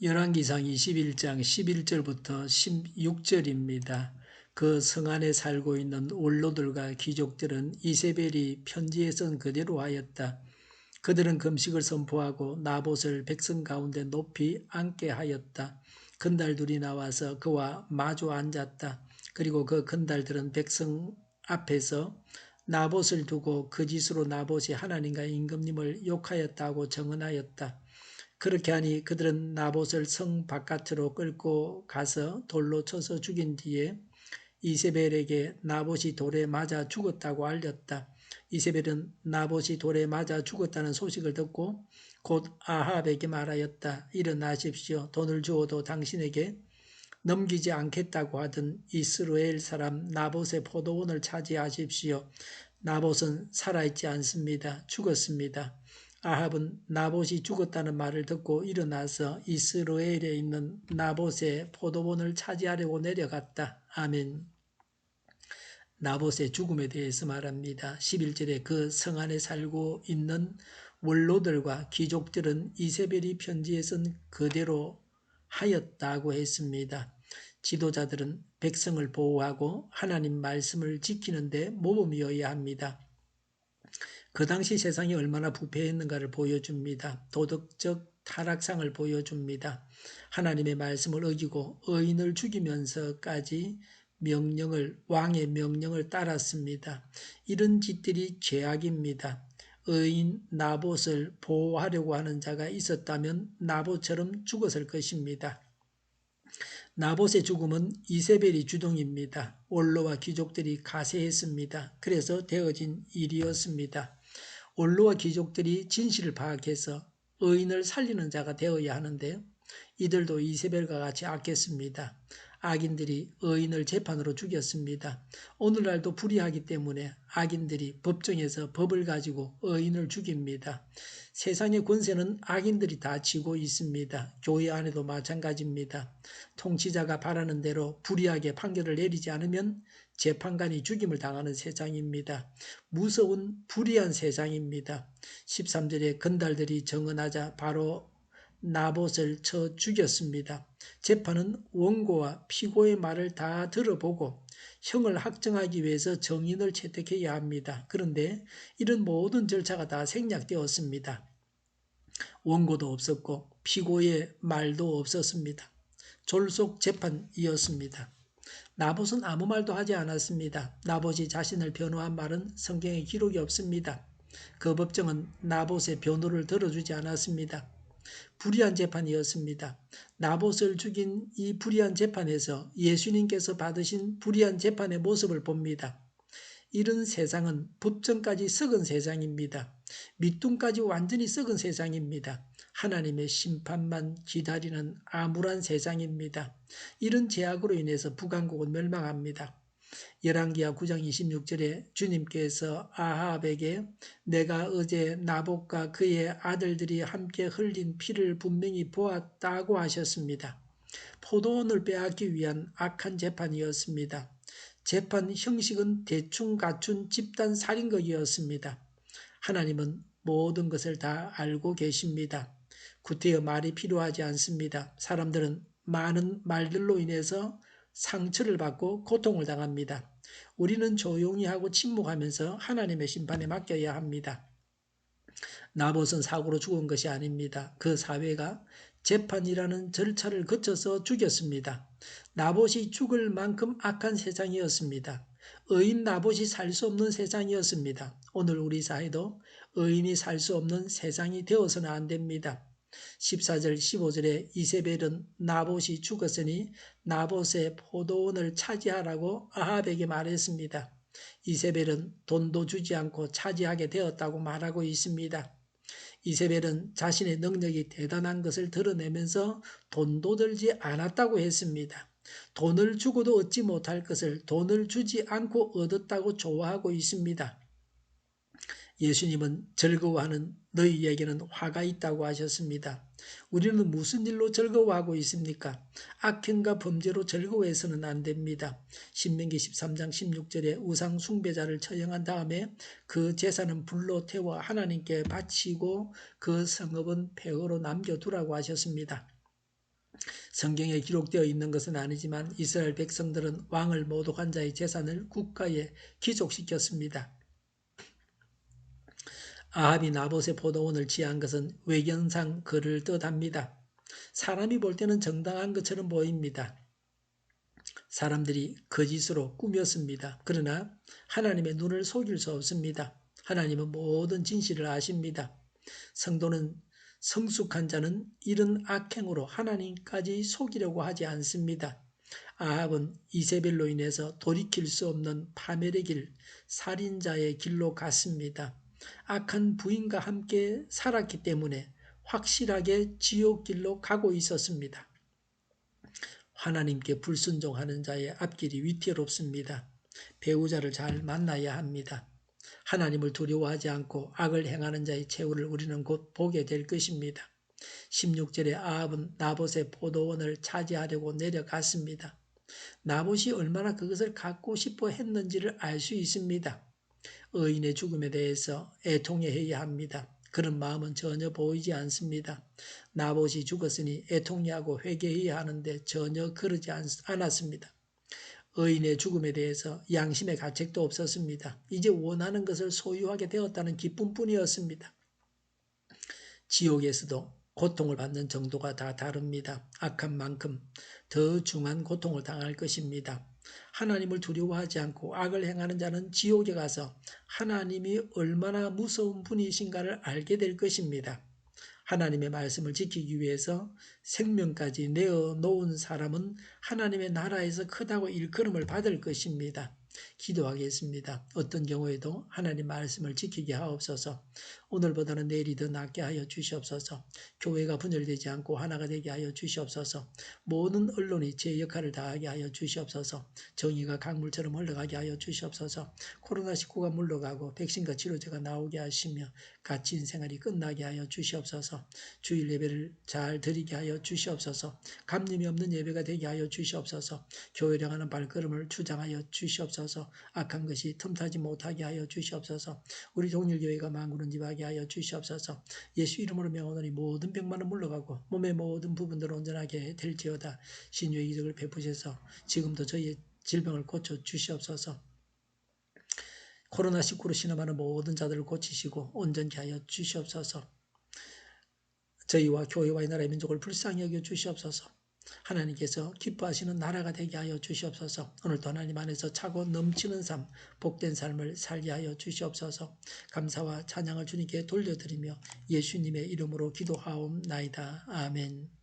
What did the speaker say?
열왕기상 21장 11절부터 16절입니다. 그 성 안에 살고 있는 원로들과 귀족들은 이세벨이 편지에 쓴 그대로 하였다. 그들은 금식을 선포하고 나봇을 백성 가운데 높이 앉게 하였다. 건달들이 나와서 그와 마주 앉았다. 그리고 그 건달들은 백성 앞에서 나봇을 두고 거짓으로 나봇이 하나님과 임금님을 욕하였다고 정언하였다. 그렇게 하니 그들은 나봇을 성 바깥으로 끌고 가서 돌로 쳐서 죽인 뒤에 이세벨에게 나봇이 돌에 맞아 죽었다고 알렸다. 이세벨은 나봇이 돌에 맞아 죽었다는 소식을 듣고 곧 아합에게 말하였다. 일어나십시오. 돈을 주어도 당신에게 넘기지 않겠다고 하던 이스라엘 사람 나봇의 포도원을 차지하십시오. 나봇은 살아있지 않습니다. 죽었습니다. 아합은 나봇이 죽었다는 말을 듣고 일어나서 이스라엘에 있는 나봇의 포도원을 차지하려고 내려갔다. 아멘. 나봇의 죽음에 대해서 말합니다. 11절에 그 성 안에 살고 있는 원로들과 귀족들은 이세벨이 편지에 쓴 그대로 하였다고 했습니다. 지도자들은 백성을 보호하고 하나님 말씀을 지키는 데 모범이어야 합니다. 그 당시 세상이 얼마나 부패했는가를 보여줍니다. 도덕적 타락상을 보여줍니다. 하나님의 말씀을 어기고 의인을 죽이면서까지 왕의 명령을 따랐습니다. 이런 짓들이 죄악입니다. 의인 나봇을 보호하려고 하는 자가 있었다면 나봇처럼 죽었을 것입니다. 나봇의 죽음은 이세벨이 주동입니다. 원로와 귀족들이 가세했습니다. 그래서 되어진 일이었습니다. 원로와 귀족들이 진실을 파악해서 의인을 살리는 자가 되어야 하는데 이들도 이세벨과 같이 악했습니다. 악인들이 의인을 재판으로 죽였습니다. 오늘날도 불의하기 때문에 악인들이 법정에서 법을 가지고 의인을 죽입니다. 세상의 권세는 악인들이 다 쥐고 있습니다. 교회 안에도 마찬가지입니다. 통치자가 바라는 대로 불의하게 판결을 내리지 않으면 재판관이 죽임을 당하는 세상입니다. 무서운 불의한 세상입니다. 13절에 건달들이 정언하자 바로 나봇을 쳐 죽였습니다. 재판은 원고와 피고의 말을 다 들어보고 형을 확정하기 위해서 정인을 채택해야 합니다. 그런데 이런 모든 절차가 다 생략되었습니다. 원고도 없었고 피고의 말도 없었습니다. 졸속 재판이었습니다. 나봇은 아무 말도 하지 않았습니다. 나봇이 자신을 변호한 말은 성경에 기록이 없습니다. 그 법정은 나봇의 변호를 들어주지 않았습니다. 불의한 재판이었습니다. 나봇을 죽인 이 불의한 재판에서 예수님께서 받으신 불의한 재판의 모습을 봅니다. 이런 세상은 법정까지 썩은 세상입니다. 밑둥까지 완전히 썩은 세상입니다. 하나님의 심판만 기다리는 암울한 세상입니다. 이런 죄악으로 인해서 북왕국은 멸망합니다. 열왕기하 9장 26절에 주님께서 아합에게 내가 어제 나봇과 그의 아들들이 함께 흘린 피를 분명히 보았다고 하셨습니다. 포도원을 빼앗기 위한 악한 재판이었습니다. 재판 형식은 대충 갖춘 집단 살인극이었습니다. 하나님은 모든 것을 다 알고 계십니다. 구태여 말이 필요하지 않습니다. 사람들은 많은 말들로 인해서 상처를 받고 고통을 당합니다. 우리는 조용히 하고 침묵하면서 하나님의 심판에 맡겨야 합니다. 나봇은 사고로 죽은 것이 아닙니다. 그 사회가 재판이라는 절차를 거쳐서 죽였습니다. 나봇이 죽을 만큼 악한 세상이었습니다. 의인 나봇이 살 수 없는 세상이었습니다. 오늘 우리 사회도 의인이 살 수 없는 세상이 되어서는 안 됩니다. 14절 15절에 이세벨은 나봇이 죽었으니 나봇의 포도원을 차지하라고 아합에게 말했습니다. 이세벨은 돈도 주지 않고 차지하게 되었다고 말하고 있습니다. 이세벨은 자신의 능력이 대단한 것을 드러내면서 돈도 들지 않았다고 했습니다. 돈을 주고도 얻지 못할 것을 돈을 주지 않고 얻었다고 좋아하고 있습니다. 예수님은 즐거워하는 너희에게는 화가 있다고 하셨습니다. 우리는 무슨 일로 즐거워하고 있습니까? 악행과 범죄로 즐거워해서는 안 됩니다. 신명기 13장 16절에 우상 숭배자를 처형한 다음에 그 제사는 불로 태워 하나님께 바치고 그 성읍은 폐허로 남겨두라고 하셨습니다. 성경에 기록되어 있는 것은 아니지만 이스라엘 백성들은 왕을 모독한 자의 재산을 국가에 귀속시켰습니다. 아합이 나봇의 포도원을 취한 것은 외견상 그를 뜻합니다. 사람이 볼 때는 정당한 것처럼 보입니다. 사람들이 거짓으로 꾸몄습니다. 그러나 하나님의 눈을 속일 수 없습니다. 하나님은 모든 진실을 아십니다. 성도는 성숙한 자는 이런 악행으로 하나님까지 속이려고 하지 않습니다. 아합은 이세벨로 인해서 돌이킬 수 없는 파멸의 길, 살인자의 길로 갔습니다. 악한 부인과 함께 살았기 때문에 확실하게 지옥 길로 가고 있었습니다. 하나님께 불순종하는 자의 앞길이 위태롭습니다. 배우자를 잘 만나야 합니다. 하나님을 두려워하지 않고 악을 행하는 자의 최후를 우리는 곧 보게 될 것입니다. 16절에 아합은 나봇의 포도원을 차지하려고 내려갔습니다. 나봇이 얼마나 그것을 갖고 싶어 했는지를 알 수 있습니다. 의인의 죽음에 대해서 애통해야 합니다. 그런 마음은 전혀 보이지 않습니다. 나봇이 죽었으니 애통해하고 회개해야 하는데 전혀 그러지 않았습니다. 의인의 죽음에 대해서 양심의 가책도 없었습니다. 이제 원하는 것을 소유하게 되었다는 기쁨뿐이었습니다. 지옥에서도 고통을 받는 정도가 다 다릅니다. 악한 만큼 더 중한 고통을 당할 것입니다. 하나님을 두려워하지 않고 악을 행하는 자는 지옥에 가서 하나님이 얼마나 무서운 분이신가를 알게 될 것입니다. 하나님의 말씀을 지키기 위해서 생명까지 내어놓은 사람은 하나님의 나라에서 크다고 일컬음을 받을 것입니다. 기도하겠습니다. 어떤 경우에도 하나님 말씀을 지키게 하옵소서. 오늘보다는 내일이 더 낫게 하여 주시옵소서. 교회가 분열되지 않고 하나가 되게 하여 주시옵소서. 모든 언론이 제 역할을 다하게 하여 주시옵소서. 정의가 강물처럼 흘러가게 하여 주시옵소서. 코로나19가 물러가고 백신과 치료제가 나오게 하시며 갇힌 생활이 끝나게 하여 주시옵소서. 주일 예배를 잘 드리게 하여 주시옵소서. 감림이 없는 예배가 되게 하여 주시옵소서. 교회를 향하는 발걸음을 주장하여 주시옵소서. 악한 것이 틈타지 못하게 하여 주시옵소서. 우리 동일교회가 만구른집하게 하여 주시옵소서. 예수 이름으로 명하노니 모든 병만은 물러가고 몸의 모든 부분들을 온전하게 될지어다. 신유의 이적을 베푸셔서 지금도 저희의 질병을 고쳐 주시옵소서. 코로나19로 신음하는 모든 자들을 고치시고 온전케 하여 주시옵소서. 저희와 교회와 이 나라의 민족을 불쌍히 여겨 주시옵소서. 하나님께서 기뻐하시는 나라가 되게 하여 주시옵소서. 오늘도 하나님 안에서 차고 넘치는 삶, 복된 삶을 살게 하여 주시옵소서. 감사와 찬양을 주님께 돌려드리며 예수님의 이름으로 기도하옵나이다. 아멘.